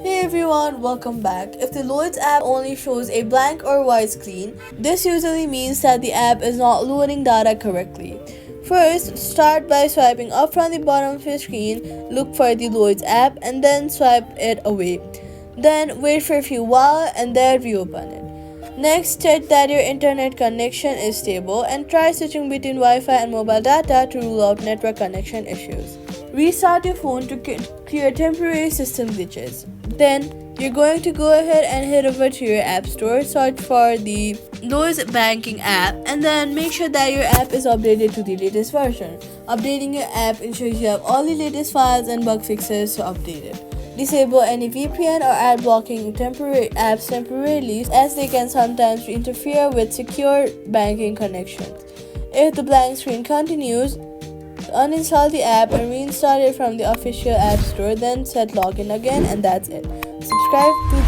Hey everyone, welcome back. If the Lloyds app only shows a blank or white screen, this usually means that the app is not loading data correctly. First, start by swiping up from the bottom of your screen, look for the Lloyds app and then swipe it away. Then wait for a few while and then reopen it. Next, check that your internet connection is stable and try switching between Wi-Fi and mobile data to rule out network connection issues. Restart your phone to clear temporary system glitches. Then you're going to go ahead and head over to your app store, search for the Lloyds Banking app, and then make sure that your app is updated to the latest version. Updating your app ensures you have all the latest files and bug fixes to update it. Disable any VPN or ad blocking temporary apps temporarily, as they can sometimes interfere with secure banking connections. If the blank screen continues, uninstall the app and reinstall it from the official app store, then set login again, and that's it. Subscribe to